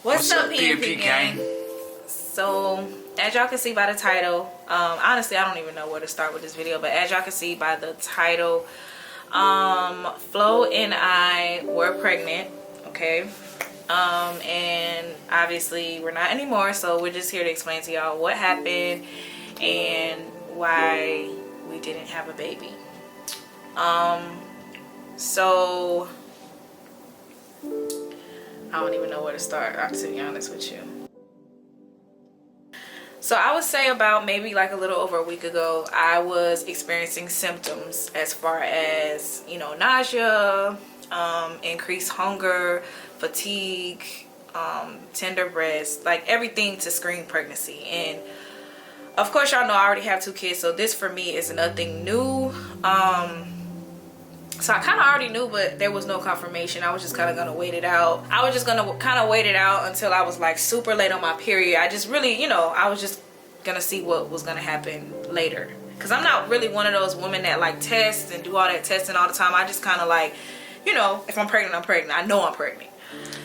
What's up, PNP gang? So, as y'all can see by the title, honestly, I don't even know where to start with this video, but as y'all can see by the title, Phlo and I were pregnant, okay? And obviously we're not anymore, so we're just here to explain to y'all what happened and why we didn't have a baby. So I don't even know where to start, to be honest with you. So I would say about maybe like a little over a week ago, I was experiencing symptoms as far as, you know, nausea, increased hunger, fatigue, tender breasts, like everything to scream pregnancy. And of course, y'all know I already have 2 kids, so this for me is nothing new. So I kind of already knew, but there was no confirmation. I was just kind of gonna wait it out. I was just gonna kind of wait it out until I was like super late on my period. I just really, you know, I was just gonna see what was gonna happen later. Cause I'm not really one of those women that like tests and do all that testing all the time. I just kind of like, you know, if I'm pregnant, I'm pregnant. I know I'm pregnant.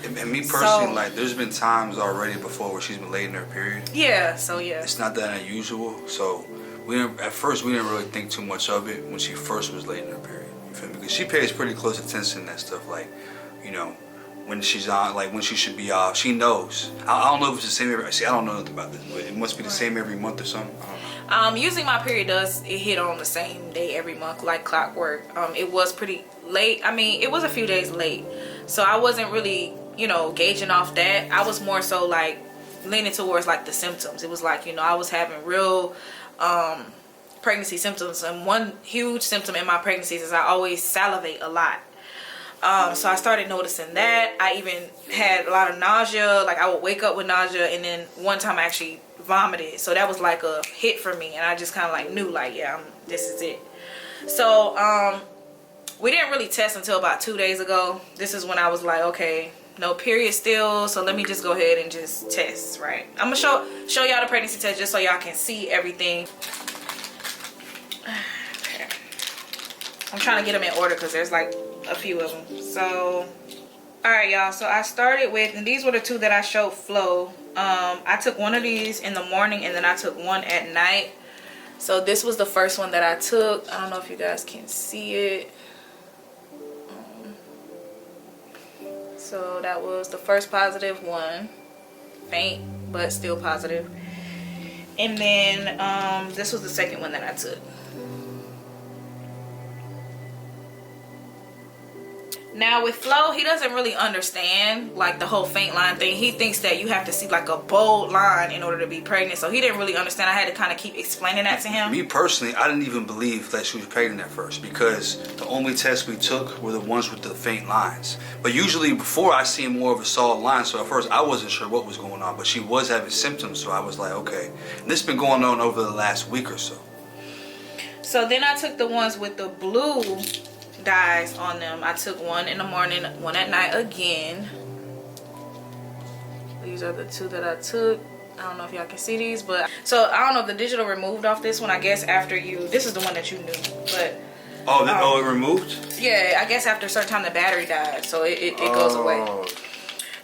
And me personally, like, there's been times already before where she's been late in her period. Yeah, so yeah. It's not that unusual. So at first we didn't really think too much of it when she first was late in her period. You feel me? Because she pays pretty close attention to that stuff. Like, you know, when she's on, like when she should be off. She knows. I don't know if it's the same every. See, I don't know nothing about this, but it must be the same every month or something. I don't know. Usually my period it hit on the same day every month, like clockwork. It was pretty late. I mean, it was a few days late, so I wasn't really, you know, gauging off that. I was more so like leaning towards like the symptoms. It was like, you know, I was having real pregnancy symptoms, and one huge symptom in my pregnancies is I always salivate a lot. So I started noticing that. I even had a lot of nausea. Like I would wake up with nausea, and then one time I actually vomited. So that was like a hit for me, and I just kind of like knew like, yeah, this is it. So we didn't really test until about 2 days ago. This is when I was like, okay, no period still, so let me just go ahead and just test, right? I'm gonna show y'all the pregnancy test just so y'all can see everything. Okay. I'm trying to get them in order because there's like a few of them. So all right, y'all, so I started with, and these were the 2 that I showed Phlo. I took one of these in the morning, and then I took one at night. So this was the first one that I took. I don't know if you guys can see it. So that was the first positive one, faint but still positive. And then this was the second one that I took. Now with Phlo, he doesn't really understand like the whole faint line thing. He thinks that you have to see like a bold line in order to be pregnant. So he didn't really understand. I had to kind of keep explaining that to him. Me personally, I didn't even believe that she was pregnant at first because the only tests we took were the ones with the faint lines. But usually before I seen more of a solid line, so at first I wasn't sure what was going on, but she was having symptoms, so I was like, okay. And this has been going on over the last week or so. So then I took the ones with the blue dyes on them. I took one in the morning, one at night again. These are the 2 that I took. I don't know if y'all can see these, but so I don't know if the digital removed off this one. I guess after this is the one that you knew, but it removed? Yeah, I guess after a certain time the battery died, so it goes away. All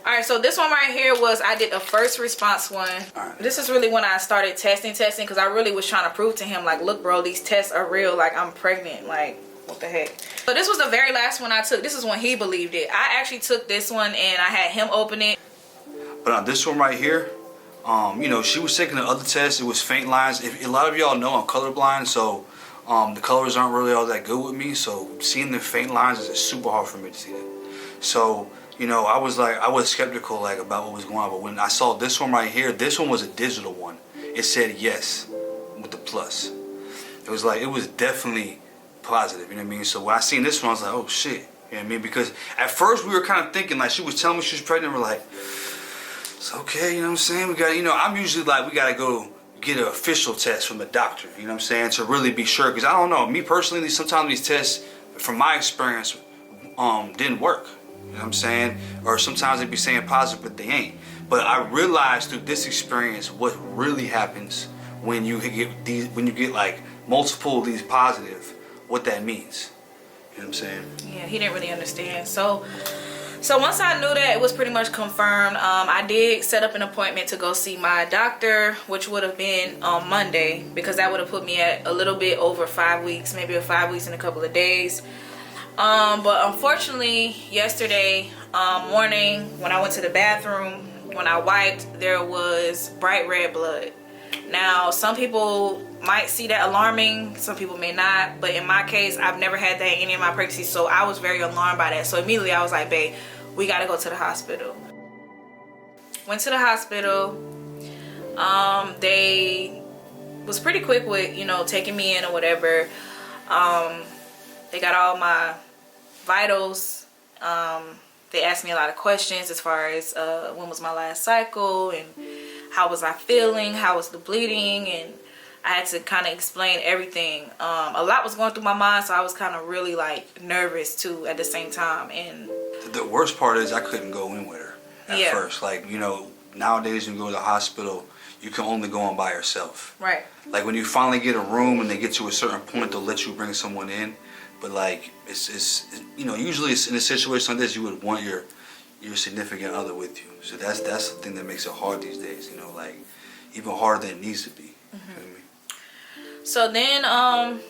right, so this one right here was, I did a first response one. Right. This is really when I started testing because I really was trying to prove to him like, look bro, these tests are real, like I'm pregnant, like what the heck. So this was the very last one I took. This is when he believed it. I actually took this one and I had him open it. But on this one right here, you know, she was taking the other test. It was faint lines. A lot of y'all know I'm colorblind, so the colors aren't really all that good with me. So seeing the faint lines is super hard for me to see that. So, you know, I was skeptical like about what was going on. But when I saw this one right here, this one was a digital one. It said yes with the plus. It was like, it was definitely positive, you know what I mean? So when I seen this one, I was like, oh shit, you know what I mean? Because at first we were kind of thinking, like, she was telling me she was pregnant, we're like, it's okay, you know what I'm saying? We got, you know, I'm usually like, we gotta go get an official test from the doctor, you know what I'm saying, to really be sure. Because I don't know, me personally, sometimes these tests, from my experience, didn't work, you know what I'm saying? Or sometimes they be saying positive, but they ain't. But I realized through this experience what really happens when you get like multiple of these positive, what that means. You know what I'm saying? Yeah, he didn't really understand. So So once I knew that it was pretty much confirmed, I did set up an appointment to go see my doctor, which would have been on Monday, because that would have put me at a little bit over 5 weeks, maybe 5 weeks and a couple of days. But unfortunately, yesterday morning, when I went to the bathroom, when I wiped, there was bright red blood. Now, some people might see that alarming, some people may not, but in my case, I've never had that in any of my pregnancies, so I was very alarmed by that. So immediately I was like, babe, we gotta go to the hospital. Went to the hospital. They was pretty quick with, you know, taking me in or whatever. They got all my vitals. They asked me a lot of questions as far as when was my last cycle and how was I feeling, how was the bleeding, and I had to kind of explain everything. A lot was going through my mind, so I was kind of really like nervous too at the same time. And the worst part is I couldn't go in with her at first. Like, you know, nowadays when you go to the hospital, you can only go in by yourself. Right. Like when you finally get a room and they get to a certain point, they'll let you bring someone in. But like it's you know, usually it's in a situation like this, you would want your significant other with you. So that's the thing that makes it hard these days. You know, like even harder than it needs to be. You know what I mean? So then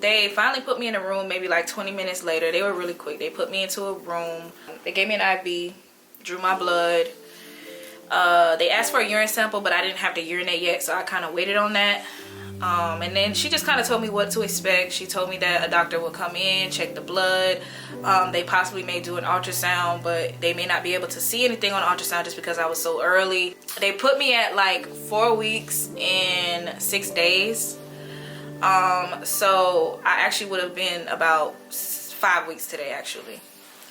they finally put me in a room maybe like 20 minutes later. They were really quick. They put me into a room. They gave me an IV, drew my blood. They asked for a urine sample, but I didn't have to urinate yet, so I kind of waited on that. And then she just kind of told me what to expect. She told me that a doctor would come in, check the blood. They possibly may do an ultrasound, but they may not be able to see anything on ultrasound just because I was so early. They put me at like 4 weeks and 6 days. So I actually would have been about 5 weeks today, actually.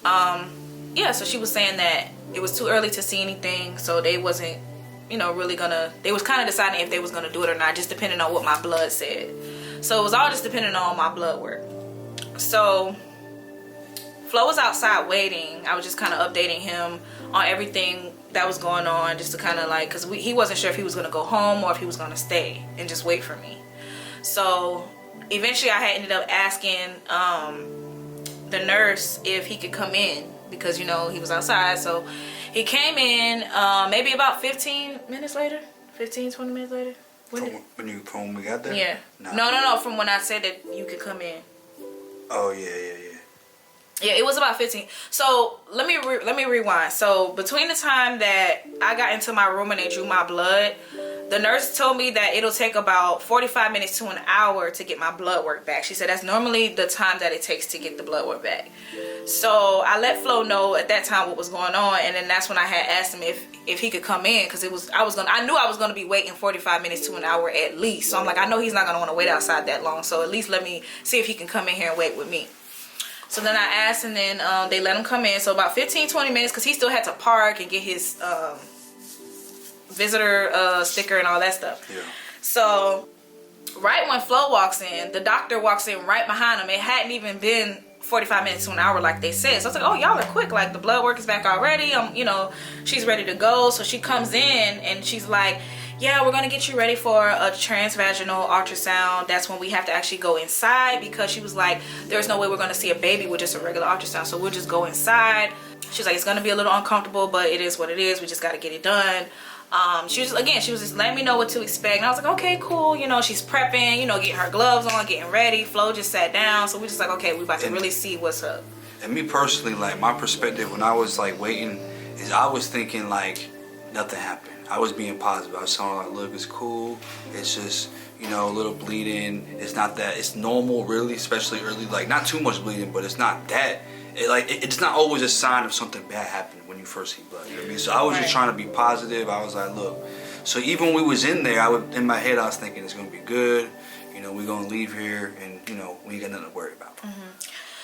Yeah, so she was saying that it was too early to see anything, so they wasn't, you know, really gonna, they was kind of deciding if they was gonna do it or not, just depending on what my blood said. So it was all just depending on my blood work. So Phlo was outside waiting. I was just kind of updating him on everything that was going on, just to kind of like, because he wasn't sure if he was gonna go home or if he was gonna stay and just wait for me. So eventually I had ended up asking the nurse if he could come in, because, you know, he was outside. So he came in maybe about 15 minutes later, 15, 20 minutes later. When we got there? Yeah. Nah. No, from when I said that you could come in. Oh, yeah. Yeah, it was about 15. So let me rewind. So between the time that I got into my room and they drew my blood, the nurse told me that it'll take about 45 minutes to an hour to get my blood work back. She said that's normally the time that it takes to get the blood work back. So I let Phlo know at that time what was going on, and then that's when I had asked him if he could come in, because I knew I was gonna be waiting 45 minutes to an hour at least. So I'm like, I know he's not gonna want to wait outside that long, so at least let me see if he can come in here and wait with me. So then I asked, and then they let him come in. So about 15-20 minutes, because he still had to park and get his visitor sticker and all that stuff. Yeah. So right when Phlo walks in, the doctor walks in right behind him. It hadn't even been 45 minutes to an hour like they said. So I was like, oh, y'all are quick. Like, the blood work is back already. You know, she's ready to go. So she comes in and she's like, yeah, we're going to get you ready for a transvaginal ultrasound. That's when we have to actually go inside, because she was like, there's no way we're going to see a baby with just a regular ultrasound. So we'll just go inside. She's like, it's going to be a little uncomfortable, but it is what it is. We just got to get it done. She was just letting me know what to expect. And I was like, okay, cool. You know, she's prepping, you know, getting her gloves on, getting ready. Phlo just sat down. So we're just like, okay, we're about to really see what's up. And me personally, like, my perspective when I was like waiting is I was thinking like nothing happened. I was being positive. I was telling her, like, look, it's cool. It's just, you know, a little bleeding. It's not that. It's normal, really, especially early. Like, not too much bleeding, but it's not that. It's not always a sign of something bad happening when you first see blood. You know what I mean? So I was just trying to be positive. I was like, look. So even when we was in there, in my head, I was thinking it's gonna be good. You know, we're gonna leave here, and you know, we ain't got nothing to worry about.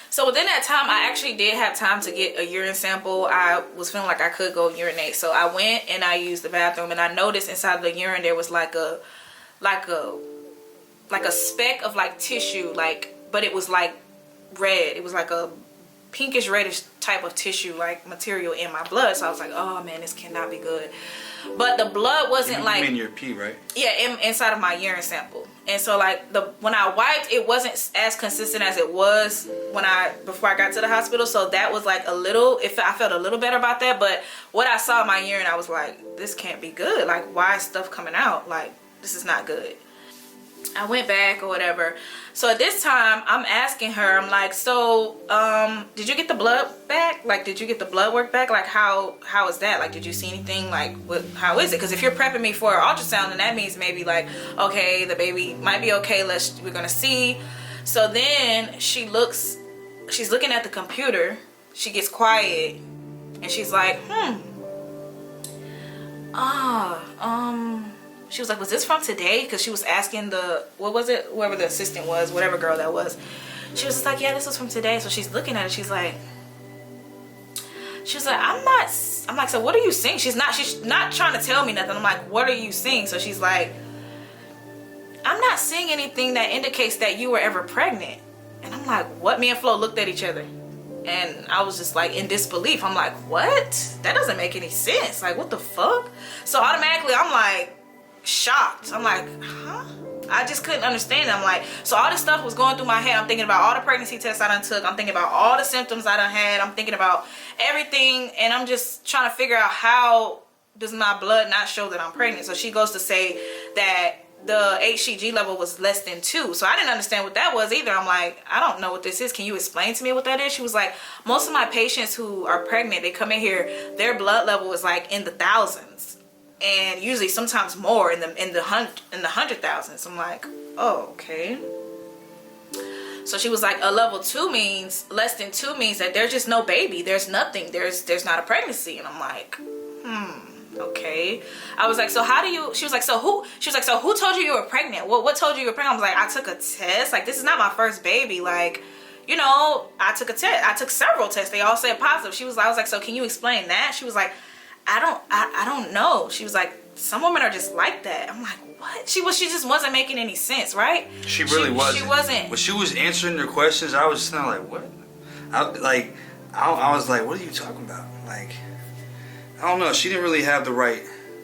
So within that time, I actually did have time to get a urine sample. I was feeling like I could go urinate, so I went and I used the bathroom, and I noticed inside the urine there was like a speck of like tissue, like, but it was like red. It was like a pinkish reddish type of tissue, like material in my blood. So I was like, oh man, this cannot be good. But the blood wasn't like, in your pee, right? Yeah, inside of my urine sample. And so like when I wiped, it wasn't as consistent as it was before I got to the hospital. So that was like a little, I felt a little better about that. But what I saw in my urine, I was like, this can't be good. Like, why is stuff coming out? Like, this is not good. I went back or whatever. So at this time, I'm asking her, I'm like, so did you get the blood back? Like, did you get the blood work back? Like, how is that? Like, did you see anything? Like, how is it? Because if you're prepping me for an ultrasound, then that means maybe like, okay, the baby might be okay. We're gonna see. So then she's looking at the computer. She gets quiet and she's like, she was like, was this from today? Because she was asking whoever the assistant was, whatever girl that was. She was just like, yeah, this was from today. So she's looking at it. She's like, I'm like, so what are you seeing? She's not trying to tell me nothing. I'm like, what are you seeing? So she's like, I'm not seeing anything that indicates that you were ever pregnant. And I'm like, what? Me and Phlo looked at each other. And I was just like in disbelief. I'm like, what? That doesn't make any sense. Like, what the fuck? So automatically I'm like, shocked. I'm like, huh? I just couldn't understand. I'm like, so all this stuff was going through my head. I'm thinking about all the pregnancy tests I done took. I'm thinking about all the symptoms I done had. I'm thinking about everything, and I'm just trying to figure out how does my blood not show that I'm pregnant. So she goes to say that the HCG level was less than 2. So I didn't understand what that was either. I'm like, I don't know what this is. Can you explain to me what that is? She was like, most of my patients who are pregnant, they come in here, their blood level is like in the thousands. And usually sometimes more in the 100,000s. I'm like, oh, okay. So she was like, a level 2 means less than 2 means that there's just no baby. There's nothing. There's not a pregnancy. And I'm like, okay. I was like, so how do you? She was like, so who? She was like, so who told you were pregnant? What told you were pregnant? I was like, I took a test. Like, this is not my first baby. Like, you know, I took a test. I took several tests. They all said positive. I was like, so can you explain that? She was like, I don't know. She was like, some women are just like that. I'm like, what? She just wasn't making any sense, right? She really wasn't. She wasn't. When she was answering their questions, I was just kind of like, what? I was like, what are you talking about? Like, I don't know. She didn't really have the right,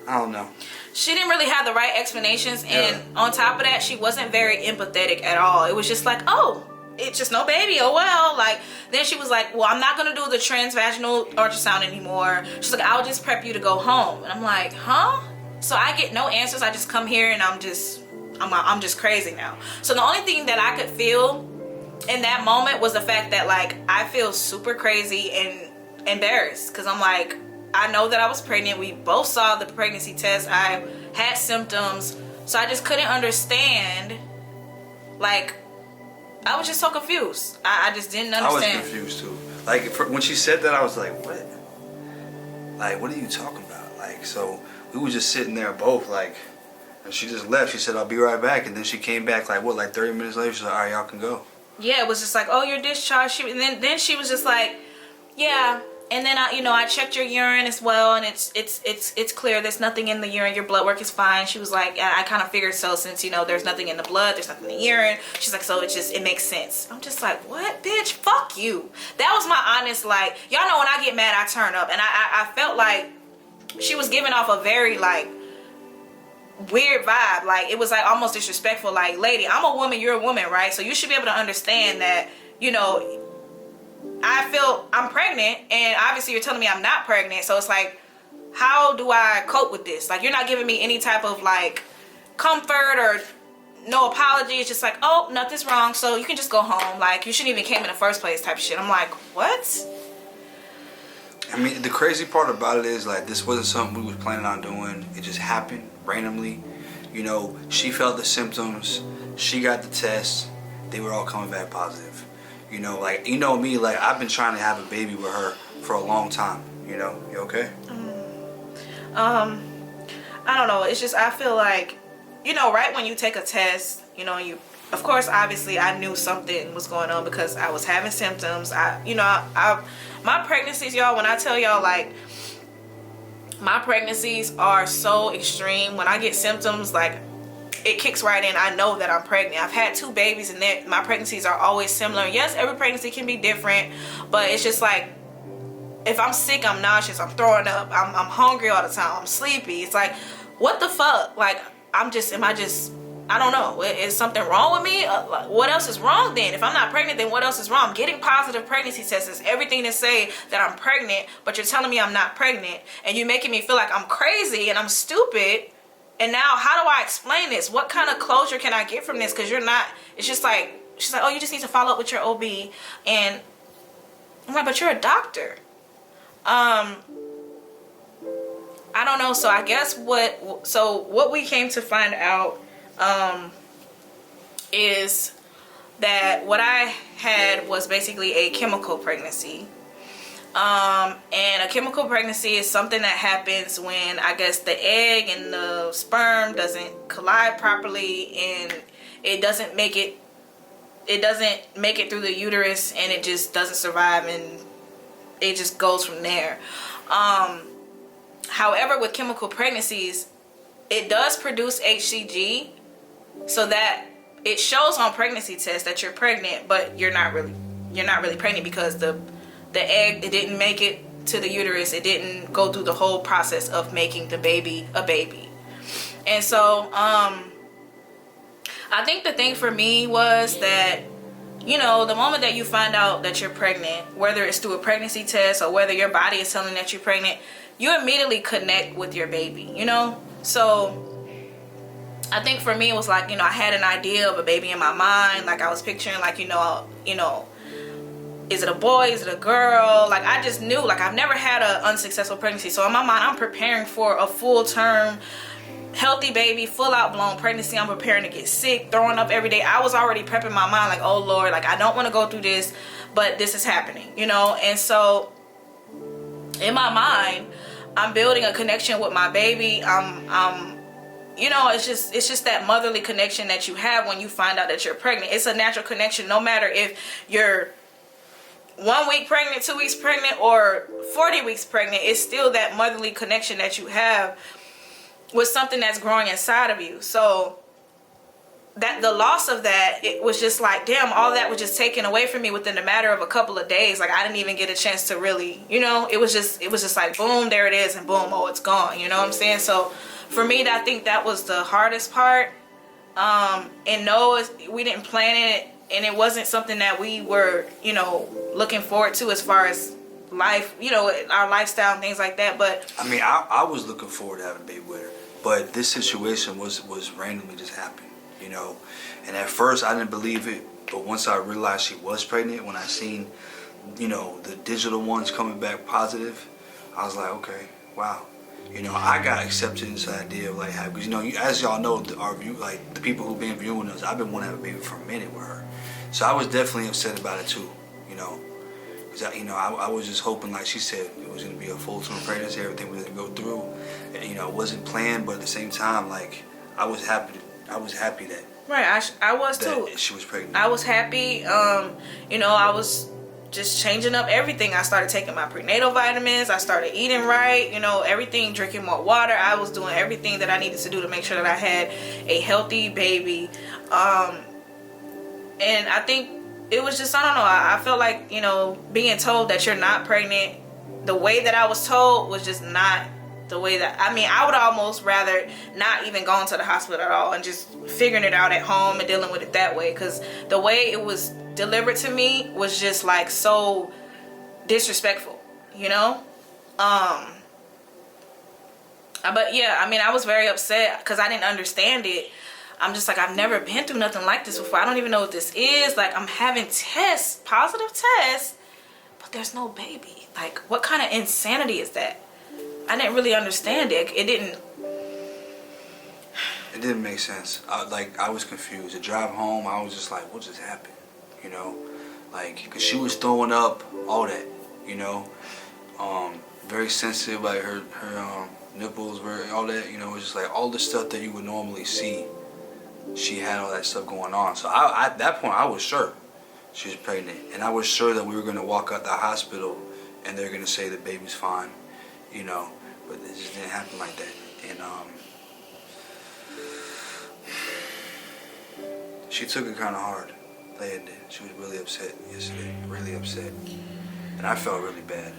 I don't know. She didn't really have the right explanations. And on top of that, she wasn't very empathetic at all. It was just like, oh, it's just no baby, oh well. Like, then she was like, well, I'm not gonna do the transvaginal ultrasound anymore. She's like, I'll just prep you to go home. And I'm like, huh? So I get no answers. I just come here and I'm just crazy now. So the only thing that I could feel in that moment was the fact that, like, I feel super crazy and embarrassed, because I'm like, I know that I was pregnant. We both saw the pregnancy test. I had symptoms. So I just couldn't understand. Like, I was just so confused. I just didn't understand. I was confused too. Like, when she said that, I was like, what? Like, what are you talking about? Like, so we were just sitting there both, like, and she just left. She said, I'll be right back. And then she came back, like, what, like 30 minutes later? She's like, all right, y'all can go. Yeah, it was just like, oh, you're discharged. And then she was just like, yeah. And then I checked your urine as well, and it's clear. There's nothing in the urine. Your blood work is fine. She was like, I kind of figured so, since there's nothing in the blood, there's nothing in the urine. She's like, so it makes sense. I'm just like, what, bitch? Fuck you. That was my honest, like, y'all know when I get mad, I turn up, and I felt like she was giving off a very, like, weird vibe. Like, it was like almost disrespectful. Like, lady, I'm a woman, you're a woman, right? So you should be able to understand that, I feel I'm pregnant, and obviously you're telling me I'm not pregnant. So it's like, how do I cope with this? Like, you're not giving me any type of, like, comfort or no apology. It's just like, oh, nothing's wrong, so you can just go home. Like, you shouldn't even came in the first place type of shit. I'm like, what? I mean, the crazy part about it is, like, this wasn't something we was planning on doing. It just happened randomly. She felt the symptoms. She got the test. They were all coming back positive. Like, me, like, I've been trying to have a baby with her for a long time. You okay? I don't know. It's just, I feel like, right when you take a test, of course, obviously, I knew something was going on because I was having symptoms. My pregnancies, y'all, when I tell y'all, like, my pregnancies are so extreme. When I get symptoms, like, it kicks right in. I know that I'm pregnant. I've had 2 babies, and my pregnancies are always similar. Yes, every pregnancy can be different, but it's just like, if I'm sick, I'm nauseous, I'm throwing up, I'm hungry all the time, I'm sleepy. It's like, what the fuck? Like, I don't know. Is something wrong with me? What else is wrong then? If I'm not pregnant, then what else is wrong? I'm getting positive pregnancy tests. It's everything to say that I'm pregnant, but you're telling me I'm not pregnant, and you're making me feel like I'm crazy and I'm stupid. And now, how do I explain this? What kind of closure can I get from this? Because you're not, it's just like, she's like, oh, you just need to follow up with your OB. And I'm like, but you're a doctor. I don't know. So I guess what we came to find out is that what I had was basically a chemical pregnancy. And a chemical pregnancy is something that happens when, I guess, the egg and the sperm doesn't collide properly, and it doesn't make it through the uterus, and it just doesn't survive, and it just goes from there. However, with chemical pregnancies, it does produce HCG, so that it shows on pregnancy tests that you're pregnant, but you're not really pregnant, because the egg, it didn't make it to the uterus. It didn't go through the whole process of making the baby a baby. And so I think the thing for me was that, you know, the moment that you find out that you're pregnant, whether it's through a pregnancy test or whether your body is telling that you're pregnant, you immediately connect with your baby, you know? So I think for me, it was like, you know, I had an idea of a baby in my mind. Like, I was picturing, like, you know, is it a boy? Is it a girl? Like, I just knew, like, I've never had an unsuccessful pregnancy. So in my mind, I'm preparing for a full-term, healthy baby, full out blown pregnancy. I'm preparing to get sick, throwing up every day. I was already prepping my mind, like, oh Lord, like, I don't want to go through this, but this is happening, you know? And so in my mind, I'm building a connection with my baby. You know, it's just that motherly connection that you have when you find out that you're pregnant. It's a natural connection, no matter if you're 1 week pregnant, 2 weeks pregnant, or 40 weeks pregnant. It's still that motherly connection that you have with something that's growing inside of you. So that the loss of that, it was just like, damn, all that was just taken away from me within a matter of a couple of days. Like, I didn't even get a chance to really, you know, it was just like, boom, there it is, and boom, oh, it's gone. You know what I'm saying? So for me, I think that was the hardest part. And no, we didn't plan it, and it wasn't something that we were, you know, looking forward to as far as life, you know, our lifestyle and things like that. But I mean, I was looking forward to having a baby with her, but this situation was randomly just happened, you know. And at first I didn't believe it, but once I realized she was pregnant, when I seen, you know, the digital ones coming back positive, I was like, okay, wow. You know, I got accepted into the idea of like, because, you know, as y'all know, our view, like the people who've been viewing us, I've been wanting to have a baby for a minute with her. So I was definitely upset about it too, you know. Because, you know, I was just hoping, like she said, it was going to be a full-term pregnancy, everything was going to go through. And, you know, it wasn't planned, but at the same time, like, I was happy that. Right, I was too. She was pregnant. I was happy. You know, I was just changing up everything. I started taking my prenatal vitamins. I started eating right. You know, everything, drinking more water. I was doing everything that I needed to do to make sure that I had a healthy baby. And I think it was just, I don't know, I felt like, you know, being told that you're not pregnant, the way that I was told was just not the way that, I mean, I would almost rather not even going to the hospital at all and just figuring it out at home and dealing with it that way, because the way it was delivered to me was just like so disrespectful, you know. But yeah, I mean, I was very upset because I didn't understand it. I'm just like, I've never been through nothing like this before. I don't even know what this is. Like, I'm having tests, positive tests, but there's no baby. Like, what kind of insanity is that? I didn't really understand it. It didn't make sense. I was confused. The drive home, I was just like, what just happened? You know, like, because she was throwing up, all that, you know. Very sensitive, like her nipples, all that, you know. It's just like all the stuff that you would normally see. She had all that stuff going on. So at that point, I was sure she was pregnant. And I was sure that we were going to walk out the hospital and they're going to say the baby's fine, you know. But it just didn't happen like that. And She took it kind of hard. Leia did. She was really upset yesterday. Really upset. And I felt really bad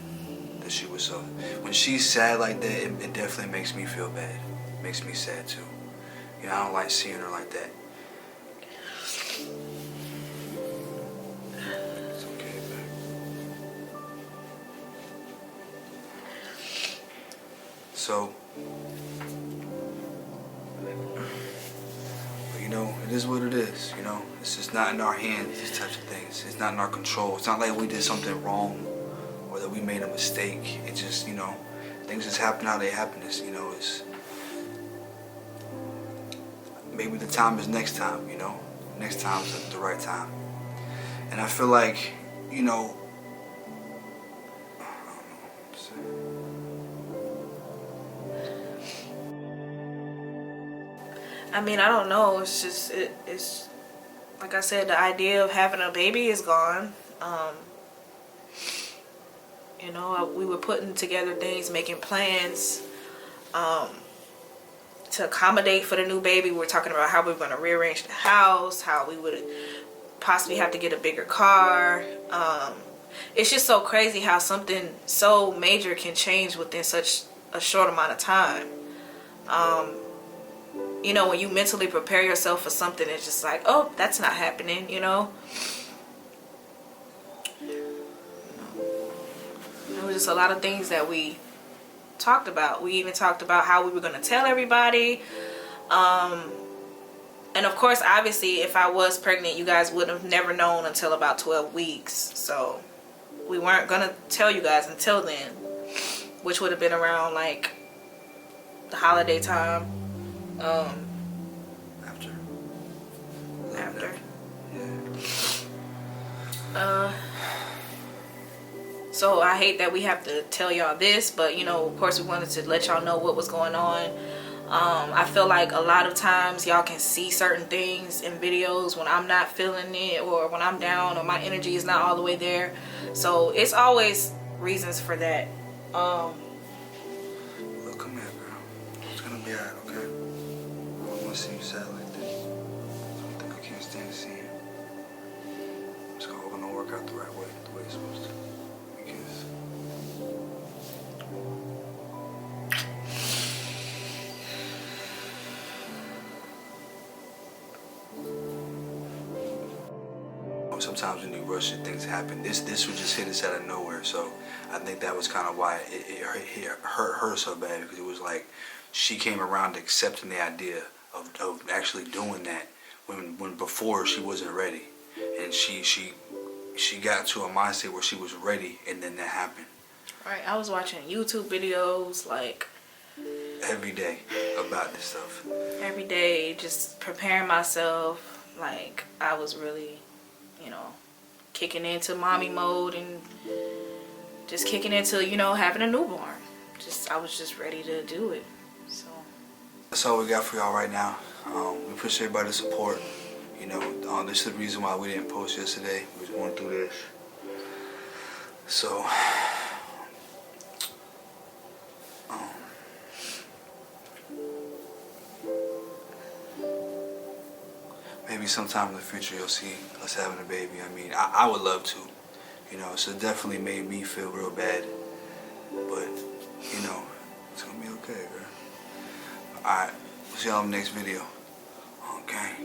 that she was so. When she's sad like that, it definitely makes me feel bad. It makes me sad too. You know, I don't like seeing her like that. It's okay, babe. So, you know, it is what it is, you know. It's just not in our hands, these types of things. It's not in our control. It's not like we did something wrong or that we made a mistake. It just, you know, things just happen how they happen. It's, you know, it's maybe the time is next time, you know. Next time's the right time. And I feel like, you know, I don't know what to say. I mean, I don't know. It's just, it's like I said, the idea of having a baby is gone. You know, we were putting together things, making plans to accommodate for the new baby. We were talking about how we were going to rearrange the house, how we would possibly have to get a bigger car. It's just so crazy how something so major can change within such a short amount of time. You know, when you mentally prepare yourself for something, it's just like, oh, that's not happening, you know. There was just a lot of things that we talked about. We even talked about how we were going to tell everybody. And of course, obviously, if I was pregnant, you guys would have never known until about 12 weeks. So we weren't going to tell you guys until then, which would have been around like the holiday time. After. Yeah. So I hate that we have to tell y'all this, but you know, of course we wanted to let y'all know what was going on. I feel like a lot of times y'all can see certain things in videos when I'm not feeling it, or when I'm down, or my energy is not all the way there. So it's always reasons for that. Look, come here, girl. It's gonna be alright, okay? I don't want to see you sad like this. I think I can't stand to see you. It's all gonna work out the right way, the way it's supposed to. Because sometimes when you rush it, things happen. This would just hit us out of nowhere. So I think that was kind of why it hurt her so bad, because it was like she came around to accepting the idea of actually doing that when before she wasn't ready, and she got to a mindset where she was ready, and then that happened. Right, I was watching YouTube videos like every day about this stuff. Every day, just preparing myself. Like I was really, you know, kicking into mommy mode and just kicking into, you know, having a newborn. I was just ready to do it. So that's all we got for y'all right now. We appreciate everybody's support. You know, this is the reason why we didn't post yesterday. We was going through this. So, maybe sometime in the future you'll see us having a baby. I mean, I would love to. You know, so it definitely made me feel real bad. But, you know, it's gonna be okay, girl. Alright, we'll see y'all in the next video. Okay.